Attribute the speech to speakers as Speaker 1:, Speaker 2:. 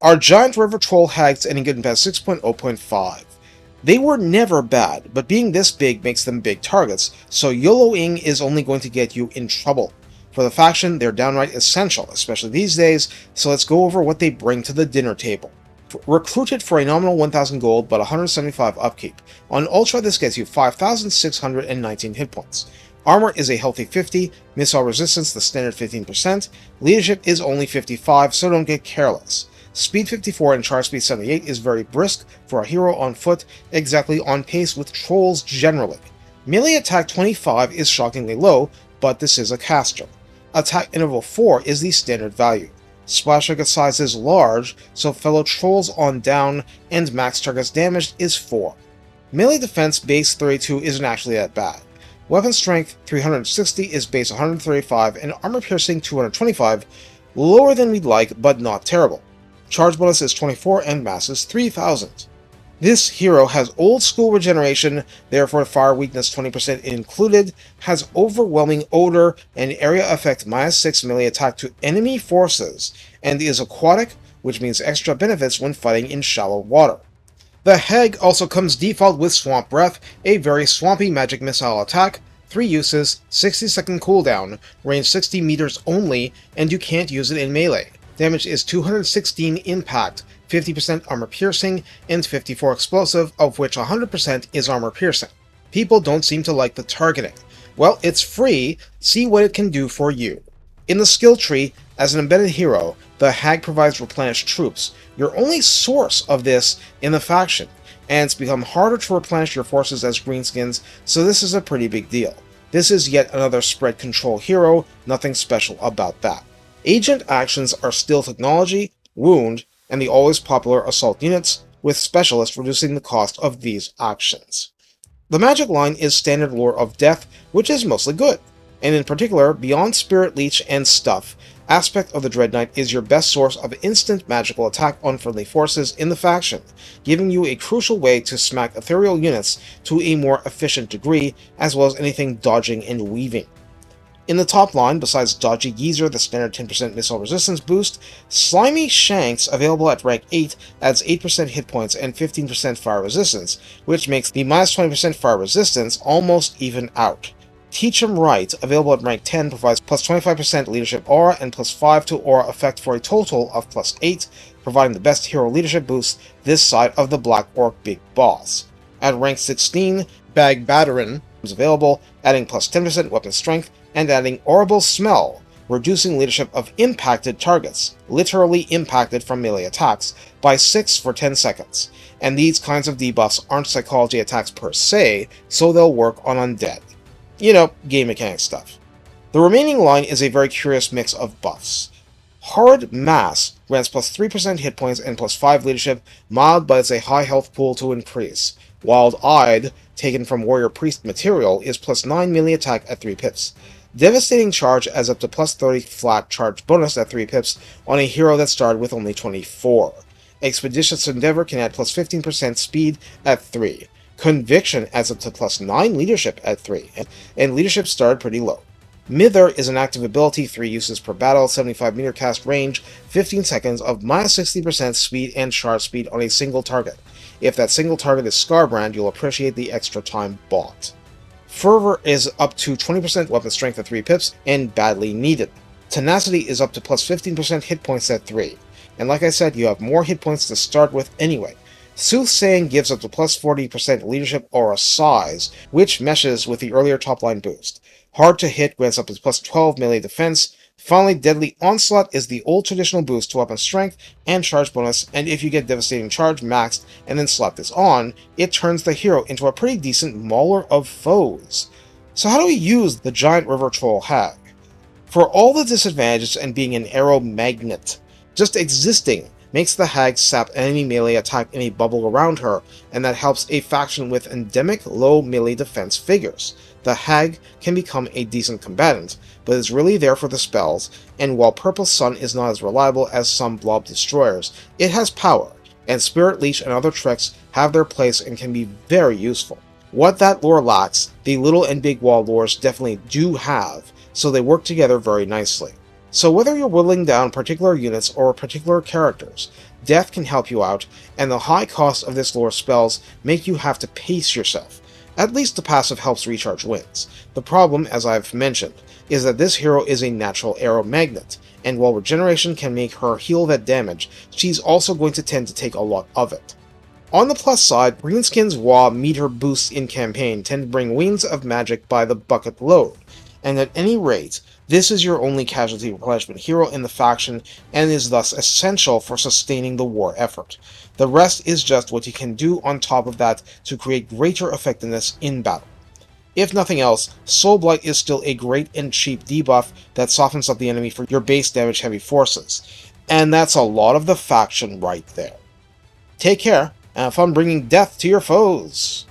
Speaker 1: Our giant river troll hags ending good in patch 6.0.5. They were never bad, but being this big makes them big targets, so YOLOing is only going to get you in trouble. For the faction, they're downright essential, especially these days, so let's go over what they bring to the dinner table. Recruited for a nominal 1000 gold but 175 upkeep. On Ultra this gets you 5619 hit points. Armor is a healthy 50, missile resistance the standard 15%, leadership is only 55, so don't get careless. Speed 54 and charge speed 78 is very brisk for a hero on foot, exactly on pace with trolls generally. Melee attack 25 is shockingly low, but this is a caster. Attack interval 4 is the standard value. Splash target size is large, so fellow trolls on down, and max targets damaged is 4. Melee defense base 32 isn't actually that bad. Weapon strength 360 is base 135, and armor piercing 225, lower than we'd like, but not terrible. Charge bonus is 24 and mass is 3000. This hero has old school regeneration, therefore fire weakness 20% included, has overwhelming odor and area effect -6 melee attack to enemy forces, and is aquatic, which means extra benefits when fighting in shallow water. The Hag also comes default with Swamp Breath, a very swampy magic missile attack, 3 uses, 60-second cooldown, range 60 meters only, and you can't use it in melee. Damage is 216 impact, 50% armor piercing, and 54 explosive, of which 100% is armor piercing. People don't seem to like the targeting. Well, it's free, see what it can do for you. In the skill tree, as an embedded hero, the Hag provides Replenish Troops, your only source of this in the faction, and it's become harder to replenish your forces as Greenskins, so this is a pretty big deal. This is yet another spread control hero, nothing special about that. Agent actions are still technology, wound, and the always popular assault units, with specialists reducing the cost of these actions. The magic line is standard lore of death, which is mostly good, and in particular, beyond Spirit Leech and stuff, Aspect of the Dread Knight is your best source of instant magical attack on friendly forces in the faction, giving you a crucial way to smack ethereal units to a more efficient degree, as well as anything dodging and weaving. In the top line, besides Dodgy Geezer, the standard 10% missile resistance boost, Slimy Shanks, available at rank 8, adds 8% hit points and 15% fire resistance, which makes the -20% fire resistance almost even out. Teach 'em Right, available at rank 10, provides plus 25% leadership aura and plus 5 to aura effect for a total of plus 8, providing the best hero leadership boost this side of the Black Orc Big Boss. At rank 16, Bag Batterin is available, adding plus 10% weapon strength, and adding Horrible Smell, reducing leadership of impacted targets, literally impacted from melee attacks, by 6 for 10 seconds. And these kinds of debuffs aren't psychology attacks per se, so they'll work on undead. You know, game mechanic stuff. The remaining line is a very curious mix of buffs. Hard Mass grants plus 3% hit points and plus 5 leadership, mild but it's a high health pool to increase. Wild-Eyed, taken from Warrior Priest material, is plus 9 melee attack at 3 pips. Devastating Charge adds up to plus 30 flat charge bonus at 3 pips on a hero that started with only 24. Expeditious Endeavor can add plus 15% speed at 3. Conviction adds up to plus 9 leadership at 3, and leadership started pretty low. Mither is an active ability, 3 uses per battle, 75 meter cast range, 15 seconds of -60% speed and charge speed on a single target. If that single target is Scarbrand, you'll appreciate the extra time bought. Fervor is up to 20% weapon strength at 3 pips, and badly needed. Tenacity is up to plus 15% hit points at 3, and like I said, you have more hit points to start with anyway. Soothsaying gives up to plus 40% leadership aura size, which meshes with the earlier top line boost. Hard to Hit grants up to plus 12 melee defense. Finally, Deadly Onslaught is the old traditional boost to weapon strength and charge bonus, and if you get Devastating Charge maxed and then slap this on, it turns the hero into a pretty decent mauler of foes. So how do we use the Giant River Troll Hag? For all the disadvantages and being an arrow magnet, just existing makes the Hag sap enemy melee attack in a bubble around her, and that helps a faction with endemic low melee defense figures. The Hag can become a decent combatant, but is really there for the spells, and while Purple Sun is not as reliable as some blob destroyers, it has power, and Spirit Leech and other tricks have their place and can be very useful. What that lore lacks, the Little and Big Wall lores definitely do have, so they work together very nicely. So whether you're whittling down particular units or particular characters, death can help you out, and the high cost of this lore spells make you have to pace yourself. At least the passive helps recharge wins. The problem, as I've mentioned, is that this hero is a natural arrow magnet, and while regeneration can make her heal that damage, she's also going to tend to take a lot of it. On the plus side, Greenskins' WoW meter boosts in campaign tend to bring Wings of Magic by the bucket load, and at any rate, this is your only casualty replenishment hero in the faction and is thus essential for sustaining the war effort. The rest is just what you can do on top of that to create greater effectiveness in battle. If nothing else, Soul Blight is still a great and cheap debuff that softens up the enemy for your base damage heavy forces, and that's a lot of the faction right there. Take care, and have fun bringing death to your foes!